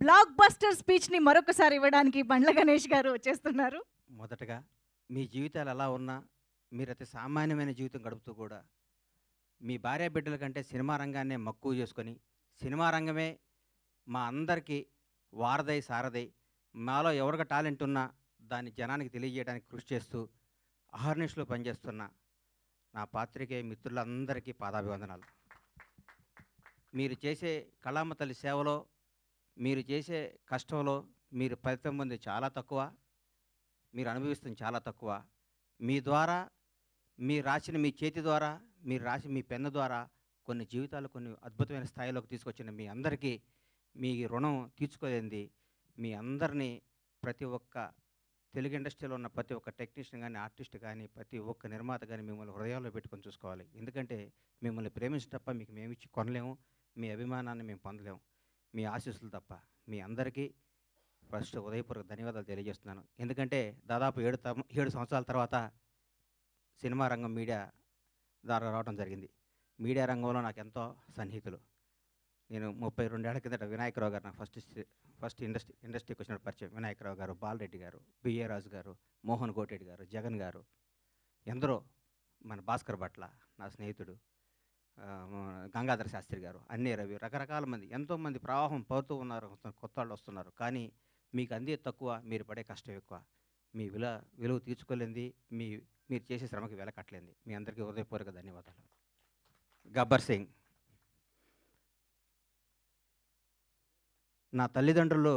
Block buster స్పీచ్‌ని మరొకసారి ఇవ్వడానికి బండ్ల గణేష్ గారు వచ్చేస్తున్నారు. మొదటగా మీ జీవితాలు ఎలా ఉన్నా మీరు అతి సామాన్యమైన జీవితం గడుపుతూ కూడా మీ భార్య బిడ్డల కంటే సినిమా రంగాన్నే మక్కువ చేసుకొని సినిమా రంగమే మా అందరికీ వారధై సారథై మాలో ఎవరికి టాలెంట్ ఉన్నా దాన్ని జనానికి తెలియజేయడానికి కృషి చేస్తూ అహర్నిశలో పనిచేస్తున్న నా పాత్రికేయ మిత్రులందరికీ పాదాభివందనాలు. మీరు చేసే కళామ తల్లి సేవలో మీరు చేసే కష్టంలో మీరు ఫలితం పొందేది చాలా తక్కువ, మీరు అనుభవిస్తుంది చాలా తక్కువ. మీ ద్వారా మీరు రాసిన మీ చేతి ద్వారా మీరు రాసిన మీ పెన్ను ద్వారా కొన్ని జీవితాలు కొన్ని అద్భుతమైన స్థాయిలోకి తీసుకొచ్చిన మీ అందరికీ మీ రుణం తీర్చుకోలేనిది. మీ అందరినీ ప్రతి ఒక్క తెలుగు ఇండస్ట్రీలో ఉన్న ప్రతి ఒక్క టెక్నీషియన్ కానీ ఆర్టిస్ట్ కానీ ప్రతి ఒక్క నిర్మాత కానీ మిమ్మల్ని హృదయాల్లో పెట్టుకొని చూసుకోవాలి. ఎందుకంటే మిమ్మల్ని ప్రేమించడం తప్ప మీకు మేమిచ్చి కొనలేము, మీ అభిమానాన్ని మేము పొందలేము, మీ ఆశీస్సులు తప్ప. మీ అందరికీ ఫస్ట్ ఉదయపూర్వక ధన్యవాదాలు తెలియజేస్తున్నాను. ఎందుకంటే దాదాపు 7 సంవత్సరాల తర్వాత సినిమా రంగం మీడియా ద్వారా రావడం జరిగింది. మీడియా రంగంలో నాకు ఎంతో సన్నిహితులు. నేను 32 ఏళ్ల కిందట వినాయకరావు గారు నాకు ఫస్ట్ ఇండస్ట్రీకి వచ్చిన పరిచయం. వినాయకరావు గారు, బాలరెడ్డి గారు, బిఏ రాజు గారు, మోహన్ కోటెడ్డి గారు, జగన్ గారు, ఎందరో, మన భాస్కర్ భట్ల నా స్నేహితుడు, గంగాధర శాస్త్రి గారు, అన్నీ రవి, రకరకాల మంది, ఎంతోమంది ప్రవాహం పడుతూ ఉన్నారు, కొత్త వాళ్ళు వస్తున్నారు. కానీ మీకు అందేది తక్కువ, మీరు పడే కష్టం ఎక్కువ. మీ విలువ తీర్చుకోలేంది, మీరు చేసే శ్రమకి వెల కట్టలేంది. మీ అందరికీ హృదయపూర్వక ధన్యవాదాలు. గబ్బర్ సింగ్. నా తల్లిదండ్రులు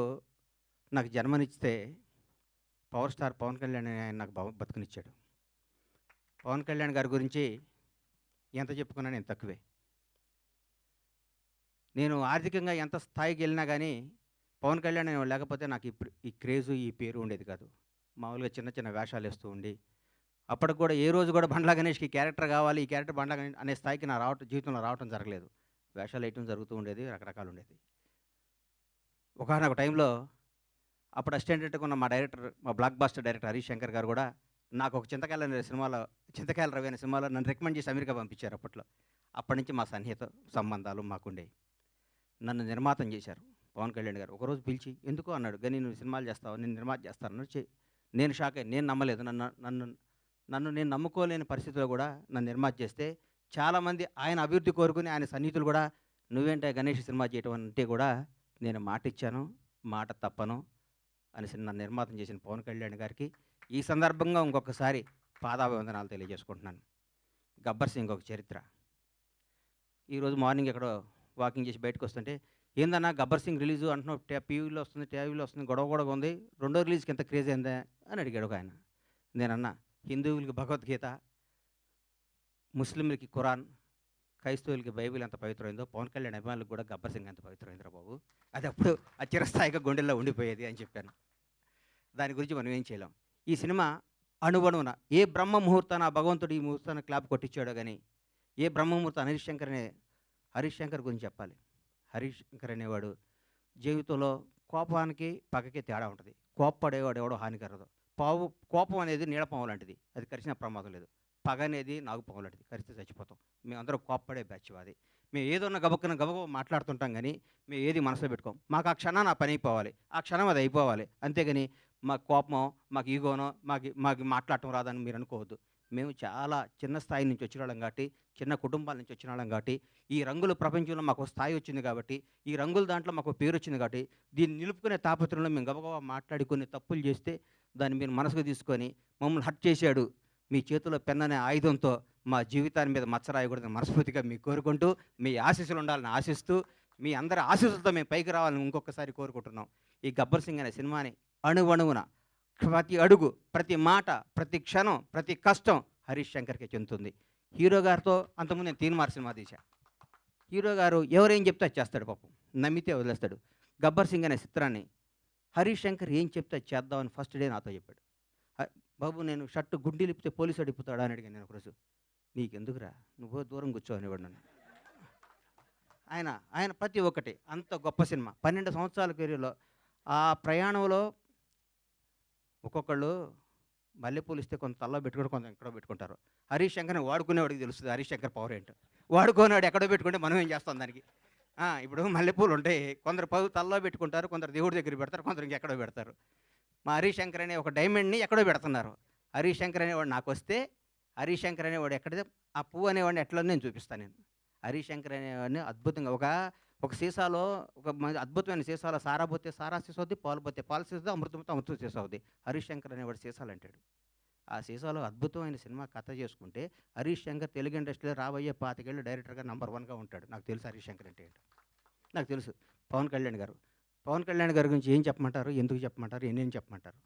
నాకు జన్మనిస్తే పవర్ స్టార్ పవన్ కళ్యాణ్ అని ఆయన నాకు బతుకునిచ్చాడు. పవన్ కళ్యాణ్ గారి గురించి ఎంత చెప్పుకున్నా నేను తక్కువే. నేను ఆర్థికంగా ఎంత స్థాయికి వెళ్ళినా కానీ పవన్ కళ్యాణ్ లేకపోతే నాకు ఈ క్రేజు ఈ పేరు ఉండేది కాదు. మామూలుగా చిన్న చిన్న వేషాలు వేస్తూ ఉండి అప్పటికి కూడా ఏ రోజు కూడా బండ్ల గణేష్కి క్యారెక్టర్ కావాలి, ఈ క్యారెక్టర్ బండ్ల గణేష్ అనే స్థాయికి నా జీవితంలో రావటం జరగలేదు. వేషాలు వేయటం జరుగుతూ ఉండేది, రకరకాలు ఉండేది. ఒకనొక టైంలో అప్పుడు అసిస్టెంట్గా ఉన్న మా blockbuster director Harish Shankar గారు కూడా నాకు ఒక చింతకాయల రవి అనే సినిమాలో నన్ను రికమెండ్ చేసి అమెరికా పంపించారు అప్పట్లో. అప్పటి నుంచి మా సన్నిహిత సంబంధాలు మాకుండేవి. నన్ను నిర్మాతం చేశారు పవన్ కళ్యాణ్ గారు. ఒకరోజు పిలిచి ఎందుకో అన్నాడు, కానీ నువ్వు సినిమాలు చేస్తావు, నేను నిర్మాత చేస్తాను. నేను షాక్ అయ్యి, నేను నమ్మలేదు. నన్ను నేను నమ్ముకోలేని పరిస్థితిలో కూడా నన్ను నిర్మాత చేస్తే చాలామంది ఆయన అభివృద్ధి కోరుకుని ఆయన సన్నిహితులు కూడా నువ్వేంటే గణేష్ సినిమా చేయటం అంటే కూడా నేను మాట ఇచ్చాను, మాట తప్పను అనేసి నన్ను నిర్మాతం చేసిన పవన్ కళ్యాణ్ గారికి ఈ సందర్భంగా ఇంకొకసారి పాదాభివందనాలు తెలియజేసుకుంటున్నాను. గబ్బర్ సింగ్ ఒక చరిత్ర. ఈరోజు మార్నింగ్ ఎక్కడో వాకింగ్ చేసి బయటకు వస్తుంటే, ఏందన్నా గబ్బర్ సింగ్ రిలీజు అంటున్నావు, టీవీలో వస్తుంది, గొడవ ఉంది, రెండో రిలీజ్కి ఎంత క్రేజ్ అయిందా అని అడిగాడు ఒక ఆయన. నేనన్నా, హిందువులకి భగవద్గీత, ముస్లింలకి ఖురాన్, క్రైస్తవులకి బైబిల్ ఎంత పవిత్రమైందో పవన్ కళ్యాణ్ అభిమానులకు కూడా గబ్బర్ సింగ్ ఎంత పవిత్రమైందిరా బాబు, అది అప్పుడు ఆ చిరస్థాయిగా గుండెల్లో ఉండిపోయేది అని చెప్పాను. దాని గురించి మనం ఏం చేయలేం. ఈ సినిమా అణువణువున ఏ బ్రహ్మ ముహూర్తాన ఆ భగవంతుడు ఈ ముహూర్తాన్ని క్లాప్ కొట్టించాడో కానీ, ఏ బ్రహ్మ ముహూర్తం హరీష్ శంకర్ గురించి చెప్పాలి. హరీష్ శంకర్ అనేవాడు జీవితంలో కోపానికి పగకి తేడా ఉంటుంది. కోప్పడేవాడు ఎవడో హానికరదు. కోపం అనేది నీడపాము లాంటిది, అది కరిచిన ప్రమాదం లేదు. పగ అనేది నాగుపాము లాంటిది, కరిస్తే చచ్చిపోతాం. మేమందరం కోప్పడే బ్యాచ్ అది. మేము ఏదన్నా గబగబ మాట్లాడుతుంటాం కానీ మేము ఏది మనసులో పెట్టుకోం. మాకు ఆ క్షణం నా పని అయిపోవాలి, ఆ క్షణం అది అయిపోవాలి. అంతేగాని మాకు కోపమో మాకు ఈగోనో మాకు మాట్లాడటం రాదని మీరు అనుకోవద్దు. మేము చాలా చిన్న స్థాయి నుంచి వచ్చిన వాళ్ళం కాబట్టి, చిన్న కుటుంబాల నుంచి వచ్చిన వాళ్ళం కాబట్టి, ఈ రంగుల ప్రపంచంలో మాకు స్థాయి వచ్చింది కాబట్టి, ఈ రంగుల దాంట్లో మాకు పేరు వచ్చింది కాబట్టి, దీన్ని నిలుపుకునే తాపత్రంలో మేము గబగబా మాట్లాడి కొన్ని తప్పులు చేస్తే దాన్ని మీరు మనసుకు తీసుకొని మమ్మల్ని హర్ట్ చేశాడు, మీ చేతిలో పెన్ అనే ఆయుధంతో మా జీవితాన్ని మీద మచ్చ రాయకూడదని మనస్ఫూర్తిగా మీకు కోరుకుంటూ, మీ ఆశీస్సులు ఉండాలని ఆశిస్తూ, మీ అందరి ఆశీస్సులతో మేము పైకి రావాలని ఇంకొకసారి కోరుకుంటున్నాం. ఈ గబ్బర్ సింగ్ అనే సినిమాని అణువణువున ప్రతి అడుగు, ప్రతి మాట, ప్రతి క్షణం, ప్రతి కష్టం హరీష్ శంకర్కే చెందుతుంది. హీరో గారితో అంతకుముందు నేను తీన్మార్ సినిమా తీశా. హీరో గారు ఎవరేం చెప్తే అది చేస్తాడు, పాపం నమ్మితే వదిలేస్తాడు. గబ్బర్ సింగ్ అనే చిత్రాన్ని హరీష్ శంకర్ ఏం చెప్తే అది చేద్దామని ఫస్ట్ డే నాతో చెప్పాడు. బాబు నేను షర్టు గుండీ లిపితే పోలీసు అడిగిపోతాడా అని అడిగాను నేను ఒకరోజు. నీకెందుకురా, నువ్వు దూరం కూర్చో అనేవాడు నన్ను. ఆయన ప్రతి ఒక్కటి అంత గొప్ప సినిమా. 12 సంవత్సరాల కెరీర్లో ఆ ప్రయాణంలో ఒక్కొక్కళ్ళు మల్లెపూలు ఇస్తే కొంత తల్లో పెట్టుకుంటే కొంత ఎక్కడో పెట్టుకుంటారు. హరీష్ శంకర్ని వాడుకునేవాడికి తెలుస్తుంది హరీష్ శంకర్ పవర్ ఏంటో. వాడుకోనేవాడు ఎక్కడో పెట్టుకుంటే మనం ఏం చేస్తాం దానికి. ఇప్పుడు మల్లెపూలు ఉంటాయి. కొందరు తలలో పెట్టుకుంటారు, కొందరు దేవుడి దగ్గర పెడతారు, కొందరు ఇంకెక్కడో పెడతారు. మా హరీష్ శంకర్ అనే ఒక డైమండ్‌ని ఎక్కడో పెడుతున్నారు. హరీష్ శంకర్ అనేవాడు నాకొస్తే, హరీష్ శంకర్ అనేవాడు ఎక్కడిదో ఆ పువ్వు అనేవాడిని ఎట్లా నేను చూపిస్తాను నేను. హరీష్ శంకర్ అనేవాడిని అద్భుతంగా ఒక సీసాలో అద్భుతమైన సీసాలో సారా పోతే సారా సీసా అవుద్ది, పాలు పోతే పాలు సీసా అవుద్ది, అమృతం పోతే అమృతం సీసా అవుద్ది. హరీష్ శంకర్ అనేవాడు సీసాలు అంటాడు. ఆ సీసాలో అద్భుతమైన సినిమా కథ చేసుకుంటే హరీష్ శంకర్ తెలుగు ఇండస్ట్రీలో రాబోయే 25 ఏళ్ళు డైరెక్టర్‌గా నంబర్ 1గా ఉంటాడు. నాకు తెలుసు హరీష్ శంకర్ అంటే ఏంటో. నాకు తెలుసు. పవన్ కళ్యాణ్ గారు. పవన్ కళ్యాణ్ గారి గురించి ఏం చెప్పమంటారు? ఎందుకు చెప్పమంటారు? ఎన్నేం చెప్పమంటారు?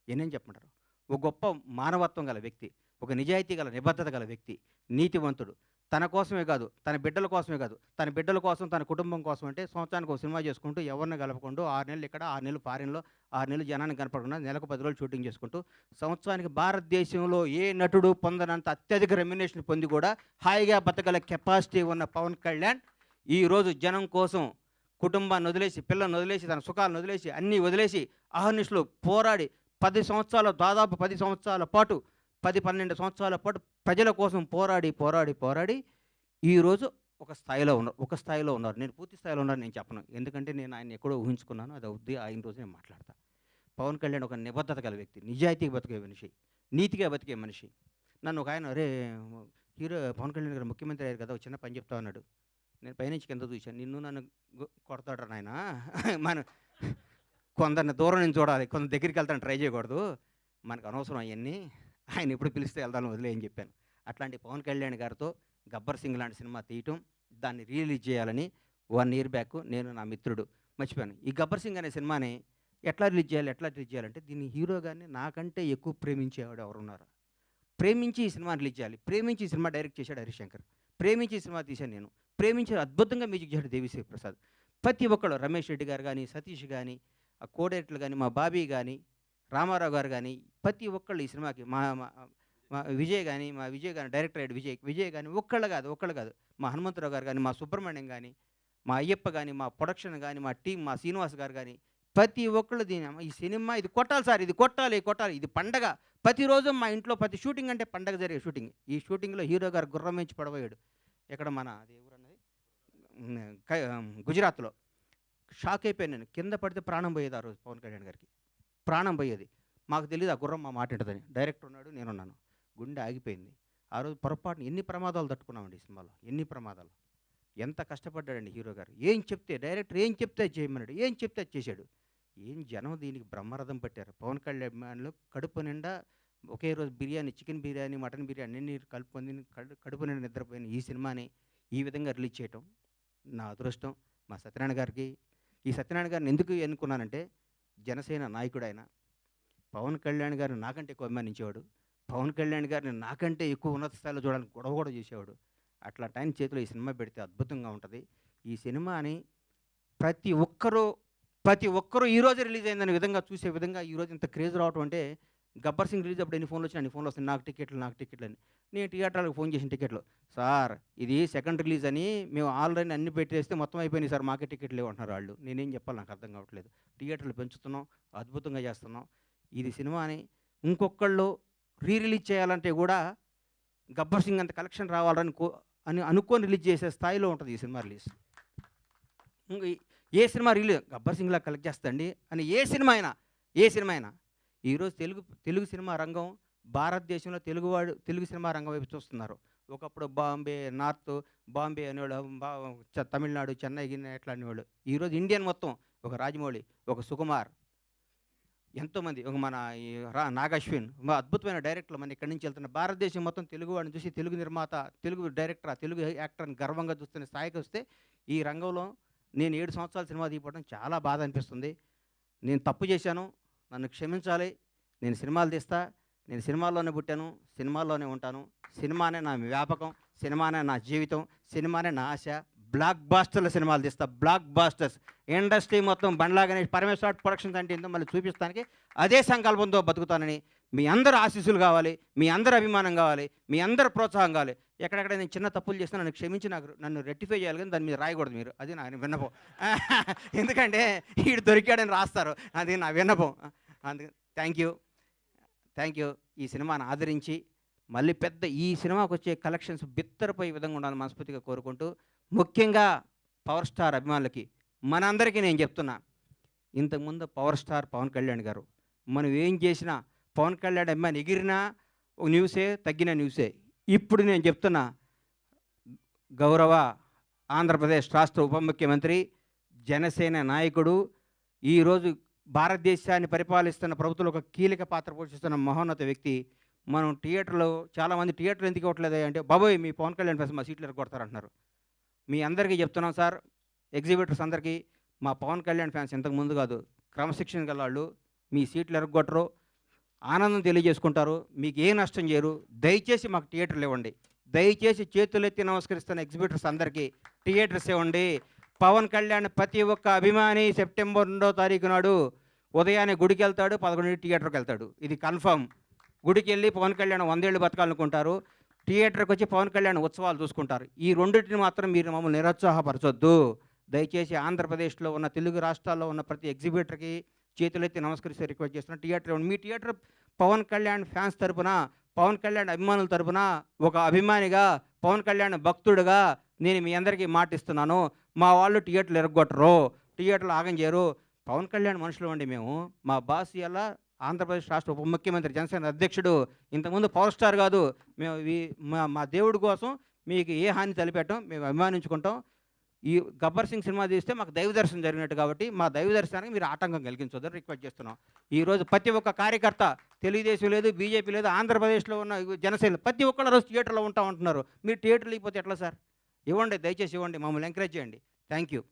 ఎన్నేం చెప్పమంటారు? ఒక గొప్ప మానవత్వం గల వ్యక్తి, ఒక నిజాయితీ గల, నిబద్ధత గల వ్యక్తి, నీతివంతుడు. తన కోసమే కాదు, తన బిడ్డల కోసమే కాదు, తన బిడ్డల కోసం, తన కుటుంబం కోసం అంటే సంవత్సరానికి ఒక సినిమా చేసుకుంటూ ఎవరిని కలపకుండా 6 నెలలు ఇక్కడ, 6 నెలలు ఫారిన్‌లో, 6 నెలలు జనానికి కనపడకుండా నెలకు 10 రోజులు షూటింగ్ చేసుకుంటూ సంవత్సరానికి భారతదేశంలో ఏ నటుడు పొందనంత అత్యధిక రెమ్యునరేషన్ పొంది కూడా హాయిగా బతకగల కెపాసిటీ ఉన్న పవన్ కళ్యాణ్ ఈరోజు జనం కోసం కుటుంబాన్ని వదిలేసి, పిల్లల్ని వదిలేసి, తన సుఖాలను వదిలేసి, అన్నీ వదిలేసి అహర్నిశలు పోరాడి 10 సంవత్సరాలు, దాదాపు 10 సంవత్సరాల పాటు 10, 12 సంవత్సరాల పాటు ప్రజల కోసం పోరాడి ఈరోజు ఒక స్థాయిలో ఉన్నారు. నేను పూర్తి స్థాయిలో ఉన్నాను నేను చెప్పను. ఎందుకంటే నేను ఆయన్ని ఎక్కడో ఊహించుకున్నాను. అది అవుద్ది అయిన రోజు నేను మాట్లాడతా. పవన్ కళ్యాణ్ ఒక నిబద్ధత గల వ్యక్తి, నిజాయితీగా బతికే మనిషి, నీతిగా బతికే మనిషి. నన్ను ఒక ఆయన "అరే హీరో పవన్ కళ్యాణ్ గారు ముఖ్యమంత్రి అయ్యారు కదా! ఒక చిన్న పని చెప్తా" అన్నాడు. నేను పైనుంచి కింద చూశాను. నిన్ను నన్ను కొడతాడురా నాయనా! మనం కొందరిని దూరం నుంచి చూడాలి, కొందరి దగ్గరికి వెళ్తాను ట్రై చేయకూడదు. మనకు అనవసరం అవన్నీ. ఆయన ఎప్పుడు పిలిస్తే వెళ్దాం వదిలేయని చెప్పాను. అట్లాంటి పవన్ కళ్యాణ్ గారితో 'గబ్బర్ సింగ్' లాంటి సినిమా తీయటం, దాన్ని రిలీజ్ చేయాలని 1 ఇయర్ బ్యాక్ నేను, నా మిత్రుడు మర్చిపోయాను. ఈ 'గబ్బర్ సింగ్' అనే సినిమాని ఎట్లా రిలీజ్ చేయాలంటే దీన్ని హీరో గారిని నాకంటే ఎక్కువ ప్రేమించేవాడు ఎవరున్నారు? ప్రేమించి ఈ సినిమా రిలీజ్ చేయాలి. ప్రేమించి ఈ సినిమా డైరెక్ట్ చేశాడు హరీష్ శంకర్. ప్రేమించి ఈ సినిమా తీశాను నేను. ప్రేమించి అద్భుతంగా మ్యూజిక్ చేశాడు దేవిశ్రీ ప్రసాద్. ప్రతి ఒక్కళ్ళు రమేష్ రెడ్డి గారు కానీ, సతీష్ కానీ, ఆ కోడైరెక్టర్లు కానీ, మా బాబీ కానీ, రామారావు గారు కానీ, ప్రతి ఒక్కళ్ళు ఈ సినిమాకి మా మా మా విజయ్ గాని డైరెక్టర్ అయ్యాడు విజయ్ గాని ఒక్కళ్ళు కాదు. మా హనుమంతరావు గారు కానీ, మా సుబ్రహ్మణ్యం కానీ, మా అయ్యప్ప కానీ, మా ప్రొడక్షన్ కానీ, మా టీం, మా శ్రీనివాస్ గారు కానీ, ప్రతి ఒక్కళ్ళు ఈ సినిమా ఇది కొట్టాలి సార్, ఇది కొట్టాలి, ఇది పండగ. ప్రతిరోజు మా ఇంట్లో ప్రతి షూటింగ్ అంటే పండగ జరిగే షూటింగ్. ఈ షూటింగ్‌లో హీరో గారు గుర్రం మించి పడబోయాడు. ఎక్కడ మన అది ఊరన్నది గుజరాత్‌లో. షాక్ అయిపోయాను నేను. కింద పడితే ప్రాణం పోయేది ఆ రోజు పవన్ కళ్యాణ్ గారికి. ప్రాణం పోయేది. మాకు తెలీదు ఆ గుర్రం మా మాట వింటదని. డైరెక్టర్ ఉన్నాడు, నేనున్నాను. గుండె ఆగిపోయింది. ఆ రోజు పొరపాటున ఎన్ని ప్రమాదాలు తట్టుకున్నామండి ఈ సినిమాలో. ఎన్ని ప్రమాదాలు. ఎంత కష్టపడ్డాడండి హీరో గారు. డైరెక్టర్ ఏం చెప్తే అది చేయమన్నాడు. ఏం చెప్తే అది చేశాడు. జనం దీనికి బ్రహ్మరథం పట్టారు. పవన్ కళ్యాణ్ కడుపు నిండా ఒకే రోజు బిర్యానీ, చికెన్ బిర్యానీ, మటన్ బిర్యానీ అన్నీ కలుపుకొని కడుపు నిండా నిద్రపోయిన ఈ సినిమాని ఈ విధంగా రిలీజ్ చేయటం నా అదృష్టం. మా సత్యనారాయణ గారికి, ఈ సత్యనారాయణ గారిని ఎందుకు ఎన్నుకున్నానంటే జనసేన నాయకుడు ఆయన. పవన్ కళ్యాణ్ గారిని నాకంటే ఎక్కువ అభిమానించేవాడు. పవన్ కళ్యాణ్ గారిని నాకంటే ఎక్కువ ఉన్నత స్థాయిలో చూడడానికి గొడవ కూడా చేసేవాడు. అట్లాంటి ఆయన చేతిలో ఈ సినిమా పెడితే అద్భుతంగా ఉంటుంది. ఈ సినిమాని ప్రతి ఒక్కరూ ఈరోజు రిలీజ్ అయిందనే విధంగా చూసే విధంగా ఈరోజు ఇంత క్రేజ్ రావటం అంటే 'గబ్బర్ సింగ్' రిలీజ్ అప్పుడు ఎన్ని ఫోన్లు వచ్చినా అన్ని ఫోన్లు వస్తాయి. నాకు టికెట్లు అని. నేను థియేటర్లకు ఫోన్ చేసిన టికెట్లు. సార్ ఇది సెకండ్ రిలీజ్ అని మేము ఆల్రెడీ అన్ని పెట్టేస్తే మొత్తం అయిపోయినాయి సార్, మాకే టికెట్లు లేవు అంటున్నారు వాళ్ళు. నేనేం చెప్పాలి, నాకు అర్థం కావట్లేదు. థియేటర్లు పెంచుతున్నాం, అద్భుతంగా చేస్తున్నాం. ఇది సినిమాని ఇంకొకళ్ళు రిలీజ్ చేయాలంటే కూడా 'గబ్బర్ సింగ్' అంత కలెక్షన్ రావాలని అనుకొని రిలీజ్ చేసే స్థాయిలో ఉంటుంది ఈ సినిమా రిలీజ్. ఏ సినిమా రిలీజ్ 'గబ్బర్ సింగ్'లా కలెక్ట్ చేస్తండి అని ఏ సినిమా అయినా ఈరోజు తెలుగు సినిమా రంగం భారతదేశంలో తెలుగు సినిమా రంగం వైపు చూస్తున్నారు. ఒకప్పుడు బాంబే అనేవాళ్ళు, తమిళనాడు, చెన్నై ఎట్లా అనేవాళ్ళు. ఈరోజు ఇండియన్ మొత్తం ఒక రాజమౌళి, ఒక సుకుమార్, ఎంతోమంది, ఒక మన నాగశ్విన్, అద్భుతమైన డైరెక్టర్లు మన ఇక్కడి నుంచి వెళ్తున్న భారతదేశం మొత్తం తెలుగు వాడిని చూసి తెలుగు నిర్మాత, తెలుగు డైరెక్టర్, తెలుగు యాక్టర్ని గర్వంగా చూస్తున్న స్థాయికి వస్తే ఈ రంగంలో నేను 7 సంవత్సరాల సినిమా తీయడం చాలా బాధ అనిపిస్తుంది. నేను తప్పు చేశాను, నన్ను క్షమించాలి. నేను సినిమాలు తీస్తా, నేను సినిమాల్లోనే పుట్టాను, సినిమాల్లోనే ఉంటాను. సినిమానే నా వ్యాపకం, సినిమానే నా జీవితం, సినిమానే నా ఆశ. బ్లాక్ బాస్టర్ల సినిమాలు తీస్తా, బ్లాక్ బాస్టర్స్. ఇండస్ట్రీ మొత్తం బండ్లా గణేష్, పరమేశ్వర ప్రొడక్షన్స్ అంటే ఏందో మళ్ళీ చూపిస్తానికి అదే సంకల్పంతో బతుకుతానని మీ అందరు ఆశీస్సులు కావాలి, మీ అందరు అభిమానం కావాలి, మీ అందరు ప్రోత్సాహం కావాలి. ఎక్కడెక్కడ నేను చిన్న తప్పులు చేస్తే నన్ను క్షమించి నన్ను రెక్టిఫై చేయాలి, కానీ దాని మీద రాయకూడదు మీరు. అది నా విన్నపం. ఎందుకంటే వీడు దొరికాడని రాస్తారు, అది నా విన్నపం. అందుకే థ్యాంక్ యూ. ఈ సినిమాను ఆదరించి మళ్ళీ ఈ సినిమాకు వచ్చే కలెక్షన్స్ బిత్తరపోయే విధంగా ఉండాలని మనస్ఫూర్తిగా కోరుకుంటూ, ముఖ్యంగా పవర్ స్టార్ అభిమానులకి మనందరికీ నేను చెప్తున్నా, ఇంతకుముందు పవర్ స్టార్ పవన్ కళ్యాణ్ గారు మనం ఏం చేసినా పవన్ కళ్యాణ్ అభిమాని ఎగిరినా ఒక న్యూసే, తగ్గిన న్యూసే. ఇప్పుడు నేను చెప్తున్నా, గౌరవ ఆంధ్రప్రదేశ్ రాష్ట్ర ఉప ముఖ్యమంత్రి, జనసేన నాయకుడు, ఈరోజు భారతదేశాన్ని పరిపాలిస్తున్న ప్రభుత్వంలో ఒక కీలక పాత్ర పోషిస్తున్న మహోన్నత వ్యక్తి. మనం థియేటర్లో చాలామంది థియేటర్లు ఎందుకు ఇవ్వట్లేదు అంటే, బాబోయ్ మీ పవన్ కళ్యాణ్ ఫ్యాన్స్ మా సీట్లు ఎరగొడతారంటున్నారు. మీ అందరికీ చెప్తున్నాం సార్, ఎగ్జిబిటర్స్ అందరికీ, మా పవన్ కళ్యాణ్ ఫ్యాన్స్ ఇంతకు ముందు కాదు, క్రమశిక్షణ గల వాళ్ళు, మీ సీట్లు ఎరగొట్టరు, ఆనందం తెలియజేసుకుంటారు, మీకు ఏ నష్టం చేయరు. దయచేసి మాకు థియేటర్లు ఇవ్వండి. దయచేసి చేతులెత్తి నమస్కరిస్తున్న ఎగ్జిబిటర్స్ అందరికీ థియేటర్స్ ఇవ్వండి. పవన్ కళ్యాణ్ ప్రతి ఒక్క అభిమాని సెప్టెంబర్ 2వ తారీఖు నాడు ఉదయాన్నే గుడికి వెళ్తాడు, 11 థియేటర్కి వెళ్తాడు. ఇది కన్ఫర్మ్. గుడికి వెళ్ళి పవన్ కళ్యాణ్ 100 ఏళ్ళు బతకాలనుకుంటారు, థియేటర్కి వచ్చి పవన్ కళ్యాణ్ ఉత్సవాలు చూసుకుంటారు. ఈ రెండింటిని మాత్రం మీరు మమ్మల్ని నిరుత్సాహపరచొద్దు. దయచేసి ఆంధ్రప్రదేశ్లో ఉన్న తెలుగు రాష్ట్రాల్లో ఉన్న ప్రతి ఎగ్జిబిటర్కి చేతులెత్తి నమస్కరిస్తే రిక్వెస్ట్ చేస్తున్నా, థియేటర్ ఇవ్వండి. మీ థియేటర్ పవన్ కళ్యాణ్ ఫ్యాన్స్ తరపున, పవన్ కళ్యాణ్ అభిమానుల తరపున, ఒక అభిమానిగా, పవన్ కళ్యాణ్ భక్తుడుగా నేను మీ అందరికీ మాటిస్తున్నాను, మా వాళ్ళు థియేటర్లు ఎరగొట్టరు, థియేటర్లు ఆగం చేయరు. పవన్ కళ్యాణ్ మనుషులు అండి మేము. మా బాస్ ఇలా ఆంధ్రప్రదేశ్ రాష్ట్ర ఉప ముఖ్యమంత్రి, జనసేన అధ్యక్షుడు, ఇంతకుముందు పవర్ స్టార్ కాదు. మేము మా దేవుడి కోసం మీకు ఏ హాని తలపెట్టం, మేము అభిమానించుకుంటాం. ఈ గబ్బర్ సింగ్ సినిమా తీస్తే మాకు దైవ దర్శనం జరిగినట్టు కాబట్టి మా దైవ దర్శనానికి మీరు ఆటంకం కలిగించొద్దని రిక్వెస్ట్ చేస్తున్నాం. ఈరోజు ప్రతి ఒక్క కార్యకర్త, తెలుగుదేశం లేదు, బీజేపీ లేదు, ఆంధ్రప్రదేశ్లో ఉన్న జనసేన ప్రతి ఒక్కళ్ళు రోజు థియేటర్లో ఉంటా ఉంటున్నారు. మీరు థియేటర్లు ఇవ్వకపోతే ఎట్లా సార్? ఇవ్వండి, దయచేసి ఇవ్వండి, మమ్మల్ని ఎంకరేజ్ చేయండి. Thank you.